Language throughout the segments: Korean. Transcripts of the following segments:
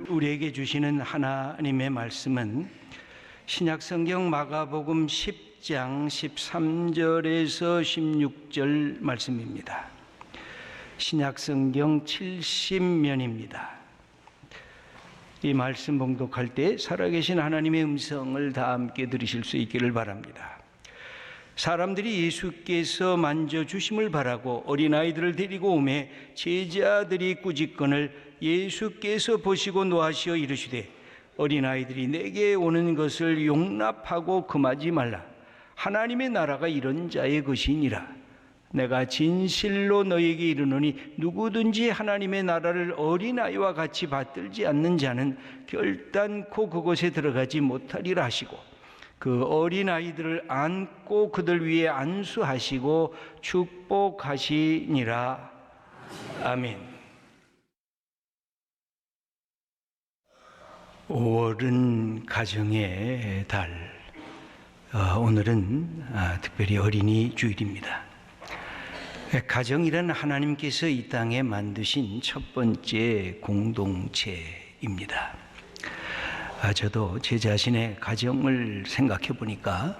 우리에게 주시는 하나님의 말씀은 신약성경 마가복음 10장 13절에서 16절 말씀입니다. 신약성경 70면입니다. 이 말씀 봉독할 때 살아계신 하나님의 음성을 다 함께 들으실 수 있기를 바랍니다. 사람들이 예수께서 만져주심을 바라고 어린아이들을 데리고 오매 제자들이 꾸짖거늘 예수께서 보시고 노하시어 이르시되 어린아이들이 내게 오는 것을 용납하고 금하지 말라. 하나님의 나라가 이런 자의 것이니라. 내가 진실로 너희에게 이르노니 누구든지 하나님의 나라를 어린아이와 같이 받들지 않는 자는 결단코 그곳에 들어가지 못하리라 하시고 그 어린아이들을 안고 그들 위에 안수하시고 축복하시니라. 아멘. 5월은 가정의 달. 오늘은 특별히 어린이 주일입니다. 가정이란 하나님께서 이 땅에 만드신 첫 번째 공동체입니다. 저도 제 자신의 가정을 생각해 보니까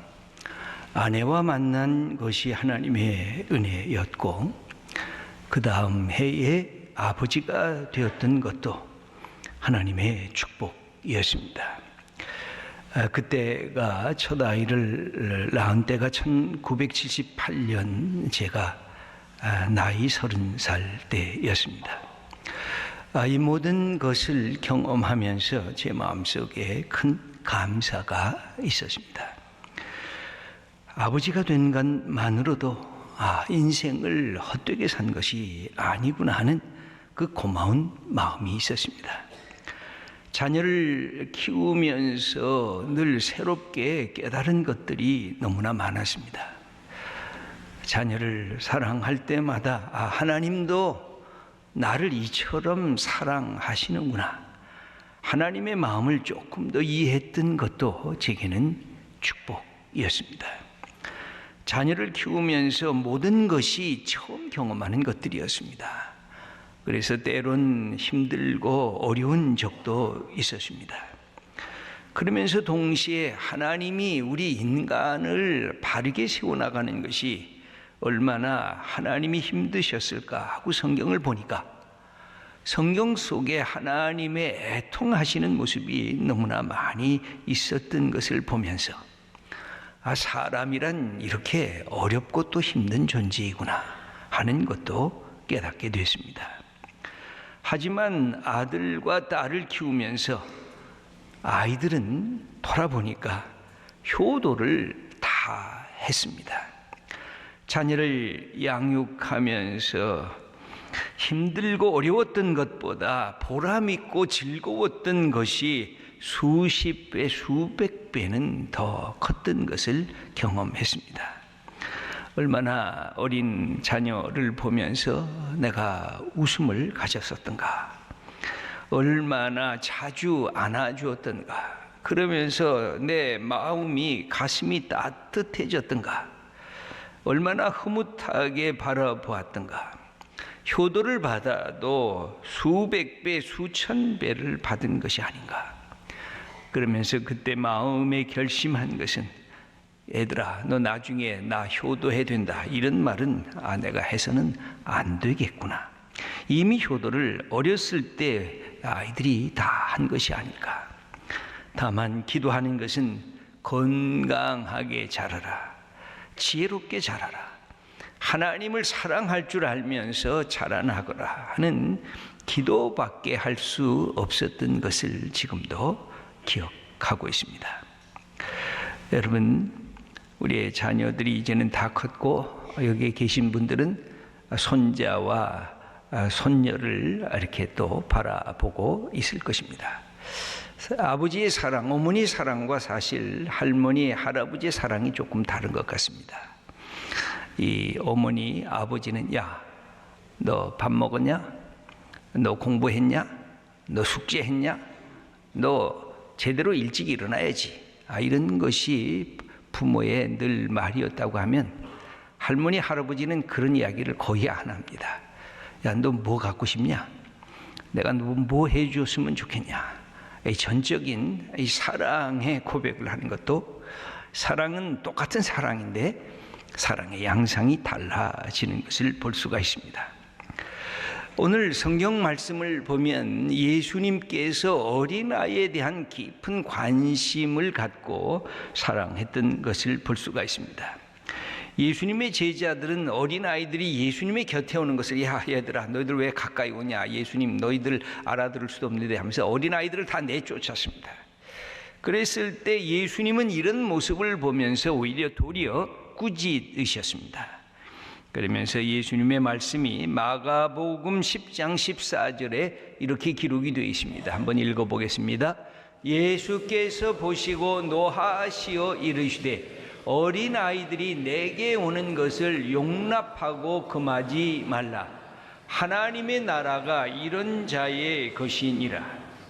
아내와 만난 것이 하나님의 은혜였고 그 다음 해에 아버지가 되었던 것도 하나님의 축복이었습니다. 그때가 첫 아이를 낳은 때가 1978년 제가 나이 30살 때였습니다. 이 모든 것을 경험하면서 제 마음속에 큰 감사가 있었습니다. 아버지가 된 것만으로도 인생을 헛되게 산 것이 아니구나 하는 그 고마운 마음이 있었습니다. 자녀를 키우면서 늘 새롭게 깨달은 것들이 너무나 많았습니다. 자녀를 사랑할 때마다 하나님도 나를 이처럼 사랑하시는구나. 하나님의 마음을 조금 더 이해했던 것도 제게는 축복이었습니다. 자녀를 키우면서 모든 것이 처음 경험하는 것들이었습니다. 그래서 때론 힘들고 어려운 적도 있었습니다. 그러면서 동시에 하나님이 우리 인간을 바르게 세워나가는 것이 얼마나 하나님이 힘드셨을까 하고 성경을 보니까 성경 속에 하나님의 애통하시는 모습이 너무나 많이 있었던 것을 보면서 사람이란 이렇게 어렵고 또 힘든 존재이구나 하는 것도 깨닫게 됐습니다. 하지만 아들과 딸을 키우면서 아이들은 돌아보니까 효도를 다 했습니다. 자녀를 양육하면서 힘들고 어려웠던 것보다 보람있고 즐거웠던 것이 수십 배, 수백 배는 더 컸던 것을 경험했습니다. 얼마나 어린 자녀를 보면서 내가 웃음을 가졌었던가, 얼마나 자주 안아주었던가, 그러면서 내 마음이 가슴이 따뜻해졌던가, 얼마나 흐뭇하게 바라보았던가. 효도를 받아도 수백 배, 수천 배를 받은 것이 아닌가. 그러면서 그때 마음에 결심한 것은 얘들아, 너 나중에 나 효도해야 된다. 이런 말은 내가 해서는 안 되겠구나. 이미 효도를 어렸을 때 아이들이 다 한 것이 아닐까. 다만 기도하는 것은 건강하게 자라라. 지혜롭게 자라라. 하나님을 사랑할 줄 알면서 자라나거라 하는 기도밖에 할 수 없었던 것을 지금도 기억하고 있습니다. 여러분, 우리의 자녀들이 이제는 다 컸고 여기에 계신 분들은 손자와 손녀를 이렇게 또 바라보고 있을 것입니다. 아버지의 사랑, 어머니 사랑과 사실 할머니, 할아버지의 사랑이 조금 다른 것 같습니다. 이 어머니, 아버지는 야, 너 밥 먹었냐? 너 공부했냐? 너 숙제했냐? 너 제대로 일찍 일어나야지. 이런 것이 부모의 늘 말이었다고 하면 할머니, 할아버지는 그런 이야기를 거의 안 합니다. 야, 너 뭐 갖고 싶냐? 내가 뭐 해줬으면 좋겠냐. 이 전적인 이 사랑의 고백을 하는 것도, 사랑은 똑같은 사랑인데 사랑의 양상이 달라지는 것을 볼 수가 있습니다. 오늘 성경 말씀을 보면 예수님께서 어린아이에 대한 깊은 관심을 갖고 사랑했던 것을 볼 수가 있습니다. 예수님의 제자들은 어린아이들이 예수님의 곁에 오는 것을, 야 얘들아 너희들 왜 가까이 오냐, 예수님 너희들 알아들을 수도 없는데 하면서 어린아이들을 다 내쫓았습니다. 그랬을 때 예수님은 이런 모습을 보면서 오히려 도리어 꾸짖으셨습니다. 그러면서 예수님의 말씀이 마가복음 10장 14절에 이렇게 기록이 되어 있습니다. 한번 읽어보겠습니다. 예수께서 보시고 노하시어 이르시되 어린아이들이 내게 오는 것을 용납하고 금하지 말라. 하나님의 나라가 이런 자의 것이니라.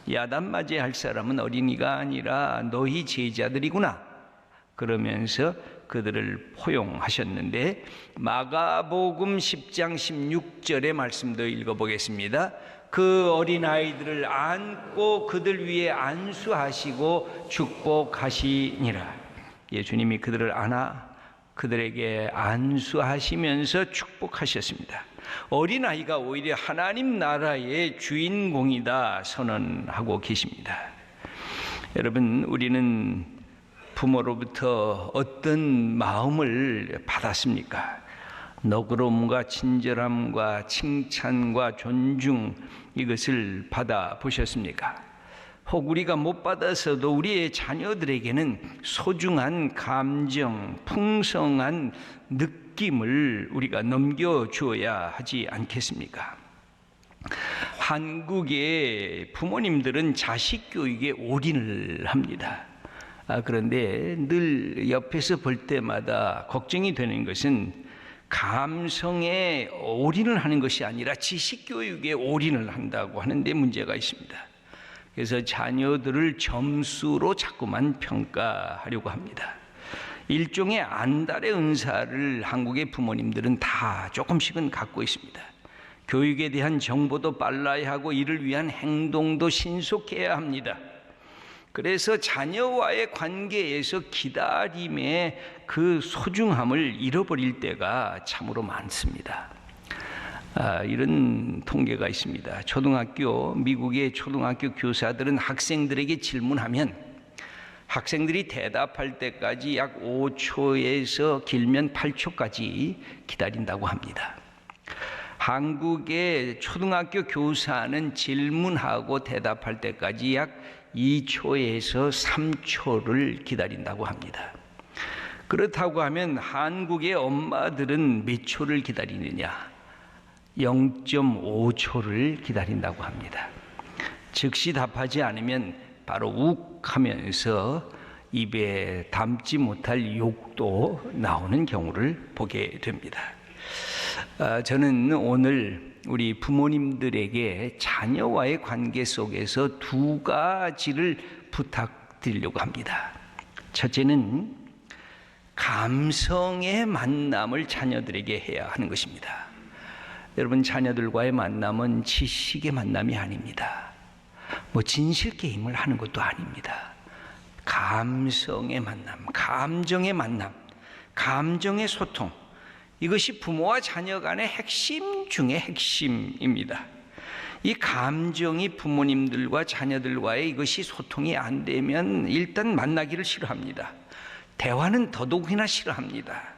야단 맞이할 사람은 어린이가 아니라 너희 제자들이구나. 그러면서 그들을 포용하셨는데, 마가복음 10장 16절의 말씀도 읽어보겠습니다. 그 어린아이들을 안고 그들 위에 안수하시고 축복하시니라. 예수님이 그들을 안아 그들에게 안수하시면서 축복하셨습니다. 어린아이가 오히려 하나님 나라의 주인공이다 선언하고 계십니다. 여러분, 우리는 부모로부터 어떤 마음을 받았습니까? 너그러움과 친절함과 칭찬과 존중, 이것을 받아보셨습니까? 혹 우리가 못 받아서도 우리의 자녀들에게는 소중한 감정, 풍성한 느낌을 우리가 넘겨주어야 하지 않겠습니까? 한국의 부모님들은 자식 교육에 올인을 합니다. 그런데 늘 옆에서 볼 때마다 걱정이 되는 것은 감성에 올인을 하는 것이 아니라 지식 교육에 올인을 한다고 하는데 문제가 있습니다. 그래서 자녀들을 점수로 자꾸만 평가하려고 합니다. 일종의 안달의 은사를 한국의 부모님들은 다 조금씩은 갖고 있습니다. 교육에 대한 정보도 빨라야 하고 이를 위한 행동도 신속해야 합니다. 그래서 자녀와의 관계에서 기다림의 그 소중함을 잃어버릴 때가 참으로 많습니다. 이런 통계가 있습니다. 미국의 초등학교 교사들은 학생들에게 질문하면 학생들이 대답할 때까지 약 5초에서 길면 8초까지 기다린다고 합니다. 한국의 초등학교 교사는 질문하고 대답할 때까지 약 2초에서 3초를 기다린다고 합니다. 그렇다고 하면 한국의 엄마들은 몇 초를 기다리느냐? 0.5초를 기다린다고 합니다. 즉시 답하지 않으면 바로 욱 하면서 입에 담지 못할 욕도 나오는 경우를 보게 됩니다. 저는 오늘 우리 부모님들에게 자녀와의 관계 속에서 두 가지를 부탁드리려고 합니다. 첫째는 감성의 만남을 자녀들에게 해야 하는 것입니다. 여러분, 자녀들과의 만남은 지식의 만남이 아닙니다. 진실 게임을 하는 것도 아닙니다. 감성의 만남, 감정의 만남, 감정의 소통, 이것이 부모와 자녀 간의 핵심 중의 핵심입니다. 이 감정이 부모님들과 자녀들과의 이것이 소통이 안 되면 일단 만나기를 싫어합니다. 대화는 더더욱이나 싫어합니다.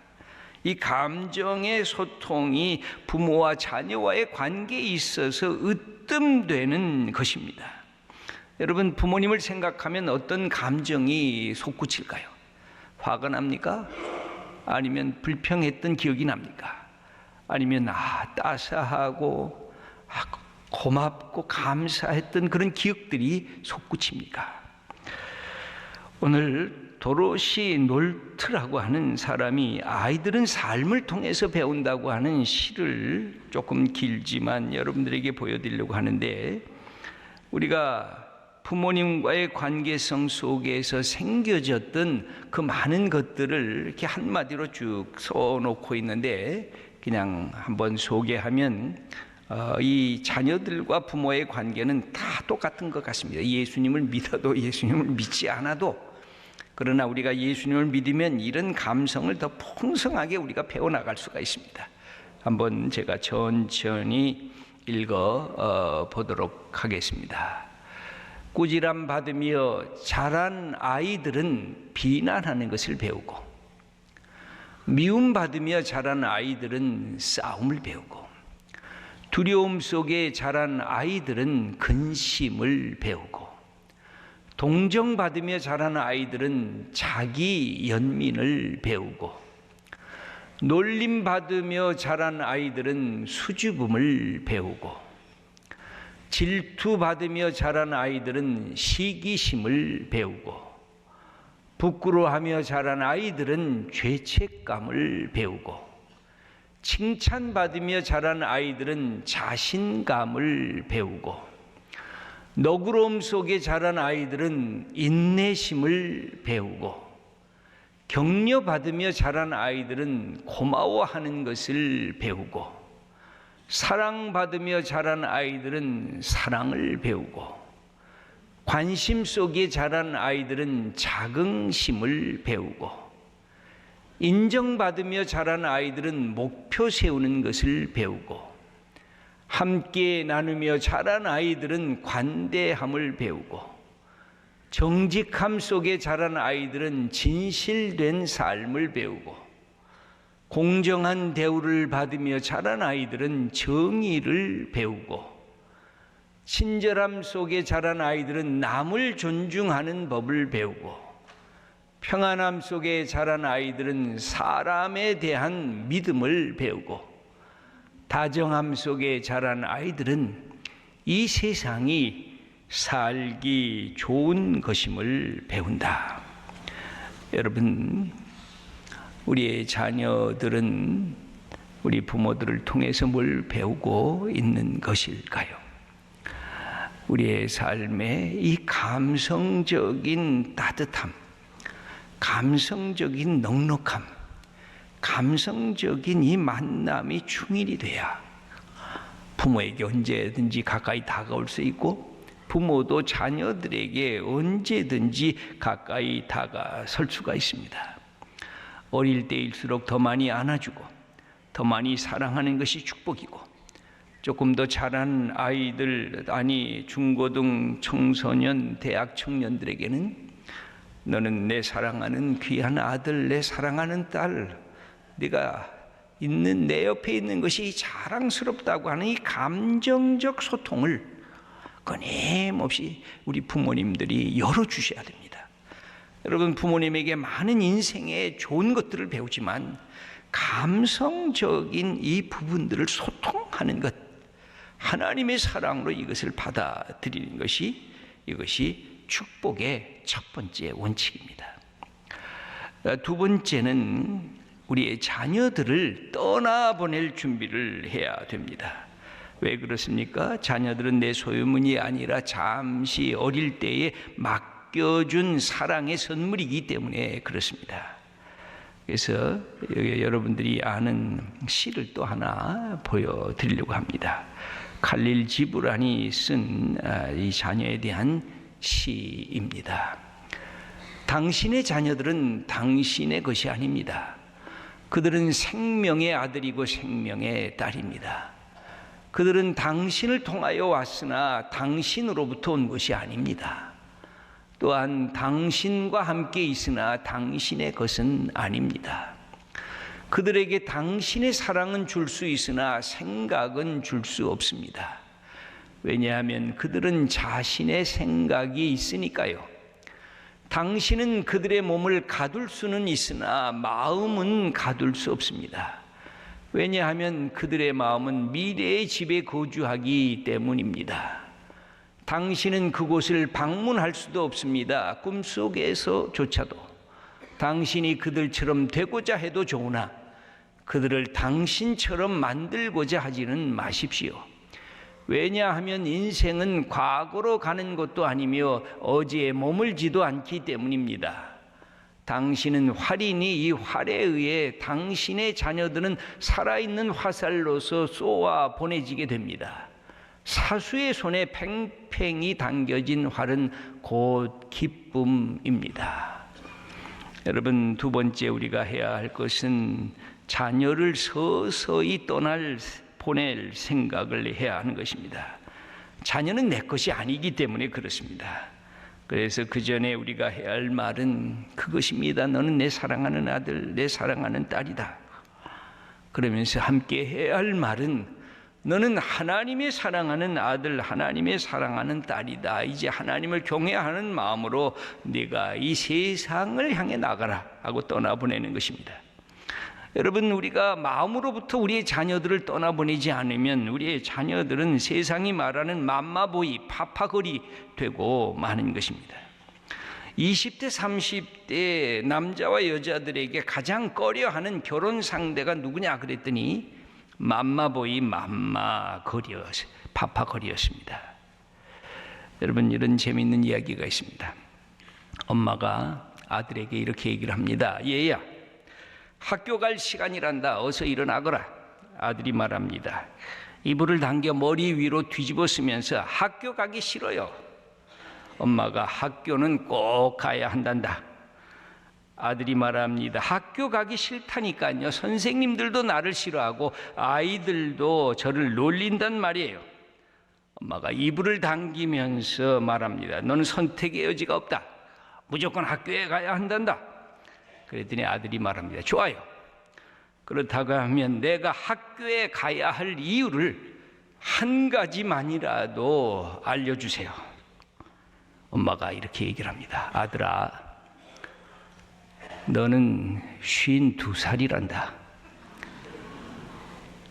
이 감정의 소통이 부모와 자녀와의 관계에 있어서 으뜸되는 것입니다. 여러분, 부모님을 생각하면 어떤 감정이 솟구칠까요? 화가 납니까? 아니면 불평했던 기억이 납니까? 아니면 따스하고 고맙고 감사했던 그런 기억들이 솟구칩니까? 오늘 도로시 놀트라고 하는 사람이 아이들은 삶을 통해서 배운다고 하는 시를 조금 길지만 여러분들에게 보여드리려고 하는데, 우리가 부모님과의 관계성 속에서 생겨졌던 그 많은 것들을 이렇게 한마디로 쭉 써놓고 있는데, 그냥 한번 소개하면 이 자녀들과 부모의 관계는 다 똑같은 것 같습니다. 예수님을 믿어도 예수님을 믿지 않아도, 그러나 우리가 예수님을 믿으면 이런 감성을 더 풍성하게 우리가 배워나갈 수가 있습니다. 한번 제가 천천히 읽어 보도록 하겠습니다. 꾸지람 받으며 자란 아이들은 비난하는 것을 배우고, 미움 받으며 자란 아이들은 싸움을 배우고, 두려움 속에 자란 아이들은 근심을 배우고, 동정받으며 자란 아이들은 자기 연민을 배우고, 놀림받으며 자란 아이들은 수줍음을 배우고, 질투받으며 자란 아이들은 시기심을 배우고, 부끄러워하며 자란 아이들은 죄책감을 배우고, 칭찬받으며 자란 아이들은 자신감을 배우고, 너그러움 속에 자란 아이들은 인내심을 배우고, 격려받으며 자란 아이들은 고마워하는 것을 배우고, 사랑받으며 자란 아이들은 사랑을 배우고, 관심 속에 자란 아이들은 자긍심을 배우고, 인정받으며 자란 아이들은 목표 세우는 것을 배우고, 함께 나누며 자란 아이들은 관대함을 배우고, 정직함 속에 자란 아이들은 진실된 삶을 배우고, 공정한 대우를 받으며 자란 아이들은 정의를 배우고, 친절함 속에 자란 아이들은 남을 존중하는 법을 배우고, 평안함 속에 자란 아이들은 사람에 대한 믿음을 배우고, 다정함 속에 자란 아이들은 이 세상이 살기 좋은 것임을 배운다. 여러분, 우리의 자녀들은 우리 부모들을 통해서 뭘 배우고 있는 것일까요? 우리의 삶에 이 감성적인 따뜻함, 감성적인 넉넉함, 감성적인 이 만남이 충일이 돼야 부모에게 언제든지 가까이 다가올 수 있고, 부모도 자녀들에게 언제든지 가까이 다가설 수가 있습니다. 어릴 때일수록 더 많이 안아주고 더 많이 사랑하는 것이 축복이고, 조금 더 자란 아이들, 중고등 청소년, 대학 청년들에게는 너는 내 사랑하는 귀한 아들, 내 사랑하는 딸, 네가 있는 내 옆에 있는 것이 자랑스럽다고 하는 이 감정적 소통을 끊임없이 우리 부모님들이 열어주셔야 됩니다. 여러분, 부모님에게 많은 인생의 좋은 것들을 배우지만 감성적인 이 부분들을 소통하는 것, 하나님의 사랑으로 이것을 받아들이는 것이, 이것이 축복의 첫 번째 원칙입니다. 두 번째는 우리의 자녀들을 떠나보낼 준비를 해야 됩니다. 왜 그렇습니까? 자녀들은 내 소유물이 아니라 잠시 어릴 때에 맡겨준 사랑의 선물이기 때문에 그렇습니다. 그래서 여러분들이 아는 시를 또 하나 보여드리려고 합니다. 칼릴 지브란이 쓴 이 자녀에 대한 시입니다. 당신의 자녀들은 당신의 것이 아닙니다. 그들은 생명의 아들이고 생명의 딸입니다. 그들은 당신을 통하여 왔으나 당신으로부터 온 것이 아닙니다. 또한 당신과 함께 있으나 당신의 것은 아닙니다. 그들에게 당신의 사랑은 줄 수 있으나 생각은 줄 수 없습니다. 왜냐하면 그들은 자신의 생각이 있으니까요. 당신은 그들의 몸을 가둘 수는 있으나 마음은 가둘 수 없습니다. 왜냐하면 그들의 마음은 미래의 집에 거주하기 때문입니다. 당신은 그곳을 방문할 수도 없습니다. 꿈속에서조차도. 당신이 그들처럼 되고자 해도 좋으나 그들을 당신처럼 만들고자 하지는 마십시오. 왜냐하면 인생은 과거로 가는 것도 아니며 어제에 머물지도 않기 때문입니다. 당신은 활이니 이 활에 의해 당신의 자녀들은 살아있는 화살로서 쏘아 보내지게 됩니다. 사수의 손에 팽팽히 당겨진 활은 곧 기쁨입니다. 여러분, 두 번째 우리가 해야 할 것은 자녀를 서서히 보낼 생각을 해야 하는 것입니다. 자녀는 내 것이 아니기 때문에 그렇습니다. 그래서 그 전에 우리가 해야 할 말은 그것입니다. 너는 내 사랑하는 아들, 내 사랑하는 딸이다. 그러면서 함께 해야 할 말은 너는 하나님의 사랑하는 아들, 하나님의 사랑하는 딸이다. 이제 하나님을 경외하는 마음으로 네가 이 세상을 향해 나가라 하고 떠나보내는 것입니다. 여러분, 우리가 마음으로부터 우리의 자녀들을 떠나보내지 않으면 우리의 자녀들은 세상이 말하는 맘마보이, 파파거리 되고 마는 것입니다. 20대, 30대 남자와 여자들에게 가장 꺼려하는 결혼 상대가 누구냐 그랬더니 맘마보이, 파파거리였습니다. 여러분, 이런 재미있는 이야기가 있습니다. 엄마가 아들에게 이렇게 얘기를 합니다. 얘야, 학교 갈 시간이란다. 어서 일어나거라. 아들이 말합니다. 이불을 당겨 머리 위로 뒤집어 쓰면서 학교 가기 싫어요. 엄마가 학교는 꼭 가야 한단다. 아들이 말합니다. 학교 가기 싫다니까요. 선생님들도 나를 싫어하고 아이들도 저를 놀린단 말이에요. 엄마가 이불을 당기면서 말합니다. 너는 선택의 여지가 없다. 무조건 학교에 가야 한단다. 그랬더니 아들이 말합니다. 좋아요. 그렇다고 하면 내가 학교에 가야 할 이유를 한 가지만이라도 알려주세요. 엄마가 이렇게 얘기를 합니다. 아들아, 너는 52살이란다.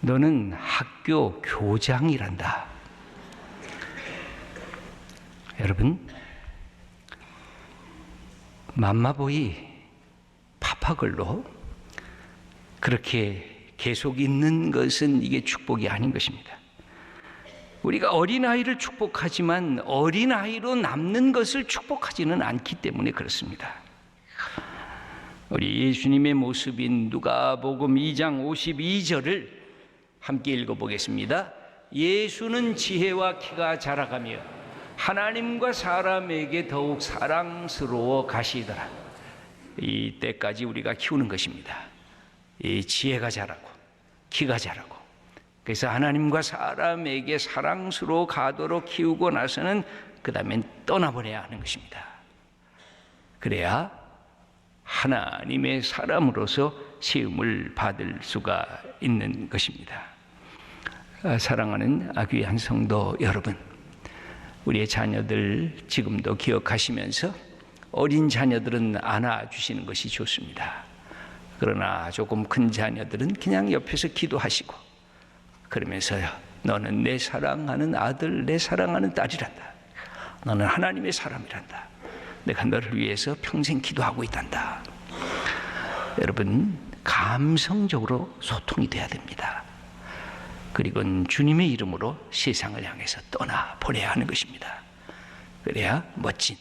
너는 학교 교장이란다. 여러분, 맘마보이 파파걸로 그렇게 계속 있는 것은 이게 축복이 아닌 것입니다. 우리가 어린아이를 축복하지만 어린아이로 남는 것을 축복하지는 않기 때문에 그렇습니다. 우리 예수님의 모습인 누가복음 2장 52절을 함께 읽어보겠습니다. 예수는 지혜와 키가 자라가며 하나님과 사람에게 더욱 사랑스러워 가시더라. 이 때까지 우리가 키우는 것입니다. 이 지혜가 자라고 키가 자라고, 그래서 하나님과 사람에게 사랑스러워 가도록 키우고 나서는 그 다음엔 떠나보내야 하는 것입니다. 그래야 하나님의 사람으로서 시험을 받을 수가 있는 것입니다. 사랑하는 귀한 성도 여러분, 우리의 자녀들 지금도 기억하시면서 어린 자녀들은 안아주시는 것이 좋습니다. 그러나 조금 큰 자녀들은 그냥 옆에서 기도하시고 그러면서요, 너는 내 사랑하는 아들, 내 사랑하는 딸이란다. 너는 하나님의 사람이란다. 내가 너를 위해서 평생 기도하고 있단다. 여러분, 감성적으로 소통이 돼야 됩니다. 그리고 주님의 이름으로 세상을 향해서 떠나보내야 하는 것입니다. 그래야 멋진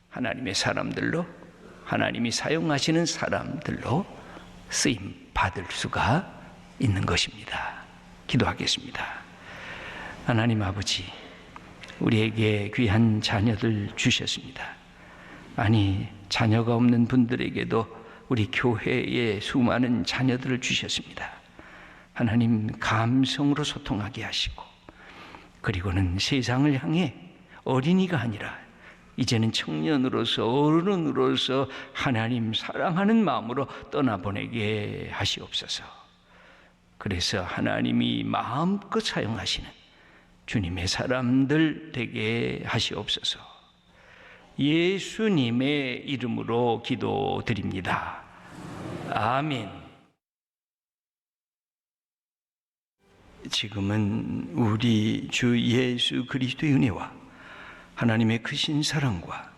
하나님의 사람들로, 하나님이 사용하시는 사람들로 쓰임 받을 수가 있는 것입니다. 기도하겠습니다. 하나님 아버지, 우리에게 귀한 자녀들 주셨습니다. 아니, 자녀가 없는 분들에게도 우리 교회에 수많은 자녀들을 주셨습니다. 하나님, 감성으로 소통하게 하시고, 그리고는 세상을 향해 어린이가 아니라 이제는 청년으로서, 어른으로서 하나님 사랑하는 마음으로 떠나보내게 하시옵소서. 그래서 하나님이 마음껏 사용하시는 주님의 사람들 되게 하시옵소서. 예수님의 이름으로 기도드립니다. 아멘. 지금은 우리 주 예수 그리스도의 은혜와 하나님의 크신 사랑과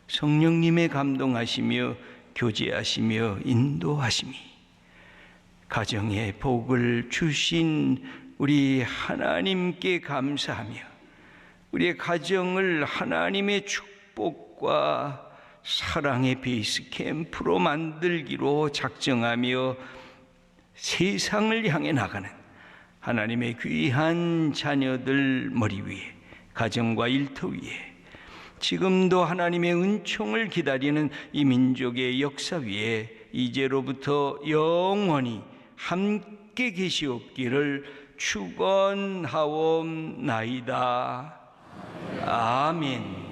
성령님의 감동하시며 교제하시며 인도하심이 가정에 복을 주신 우리 하나님께 감사하며 우리의 가정을 하나님의 축복과 사랑의 베이스 캠프로 만들기로 작정하며 세상을 향해 나가는 하나님의 귀한 자녀들 머리 위에, 가정과 일터 위에, 지금도 하나님의 은총을 기다리는 이 민족의 역사 위에 이제로부터 영원히 함께 계시옵기를 축원하옵나이다. 아멘.